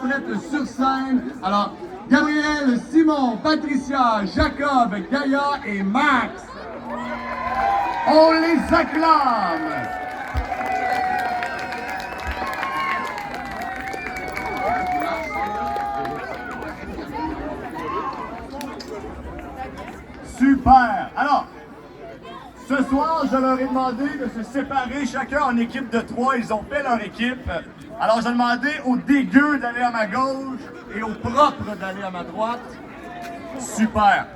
interprètes sur scène. Alors, Gabriel, Simon, Patricia, Jacob, Gaïa et Max. On les acclame! Super! Alors, ce soir, je leur ai demandé de se séparer chacun en équipe de 3. Ils ont fait leur équipe. Alors, j'ai demandé aux dégueux d'aller à ma gauche et aux propres d'aller à ma droite. Super!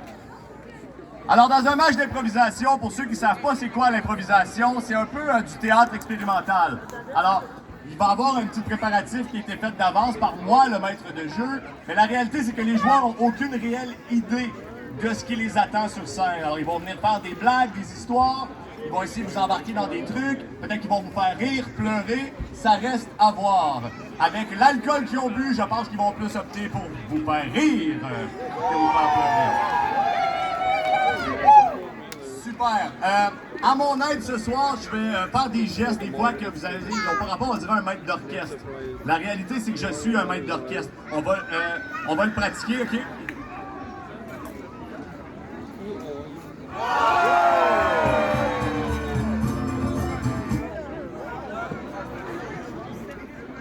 Alors, dans un match d'improvisation, pour ceux qui ne savent pas c'est quoi l'improvisation, c'est un peu du théâtre expérimental. Alors, il va y avoir un petit préparatif qui a été fait d'avance par moi, le maître de jeu, mais la réalité, c'est que les joueurs n'ont aucune réelle idée de ce qui les attend sur scène. Alors, ils vont venir faire des blagues, des histoires, ils vont essayer de vous embarquer dans des trucs, peut-être qu'ils vont vous faire rire, pleurer, ça reste à voir. Avec l'alcool qu'ils ont bu, je pense qu'ils vont plus opter pour vous faire rire que vous faire pleurer. Super. À mon aide ce soir, je vais faire des gestes, des fois que vous allez dire, par rapport, on dirait un maître d'orchestre. La réalité, c'est que je suis un maître d'orchestre. On va le pratiquer, OK?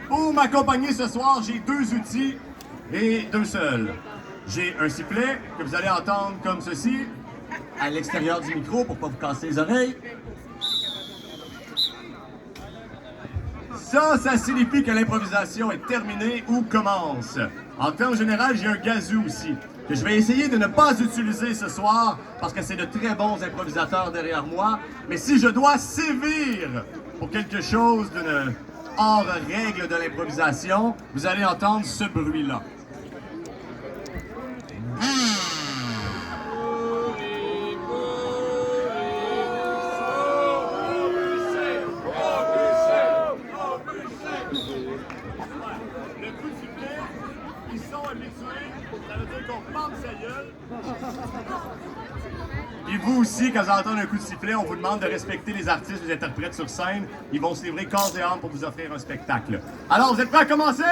Pour m'accompagner ce soir, j'ai 2 outils et 2 seuls. J'ai un sifflet que vous allez entendre comme ceci, à l'extérieur du micro pour ne pas vous casser les oreilles. Ça signifie que l'improvisation est terminée ou commence. En termes général, j'ai un gazou aussi, que je vais essayer de ne pas utiliser ce soir parce que c'est de très bons improvisateurs derrière moi. Mais si je dois sévir pour quelque chose de hors règle de l'improvisation, vous allez entendre ce bruit-là. Le coup de sifflet, ils sont habitués, ça veut dire qu'on pend sa gueule. Et vous aussi, quand vous entendez un coup de sifflet, on vous demande de respecter les artistes, les interprètes sur scène. Ils vont se livrer corps et âme pour vous offrir un spectacle. Alors, vous êtes prêts à commencer?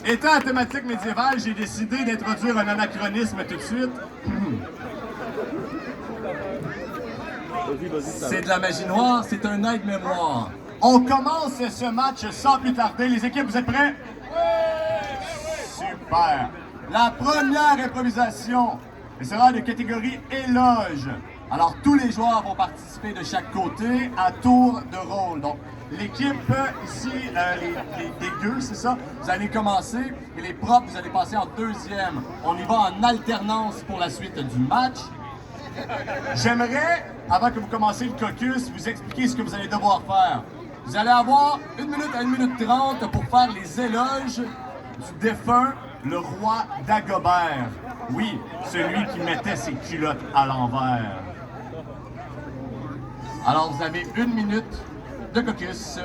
Étant à thématique médiévale, j'ai décidé d'introduire un anachronisme tout de suite. C'est de la magie noire, c'est un aide-mémoire. On commence ce match sans plus tarder. Les équipes, vous êtes prêts? Super! La première improvisation sera de catégorie éloge. Alors, tous les joueurs vont participer de chaque côté à tour de rôle. Donc, l'équipe ici, les dégueux, c'est ça? Vous allez commencer et les propres, vous allez passer en deuxième. On y va en alternance pour la suite du match. J'aimerais, avant que vous commenciez le caucus, vous expliquer ce que vous allez devoir faire. Vous allez avoir 1 minute à 1 minute 30 pour faire les éloges du défunt, le roi Dagobert. Oui, celui qui mettait ses culottes à l'envers. Alors, vous avez 1 minute de caucus.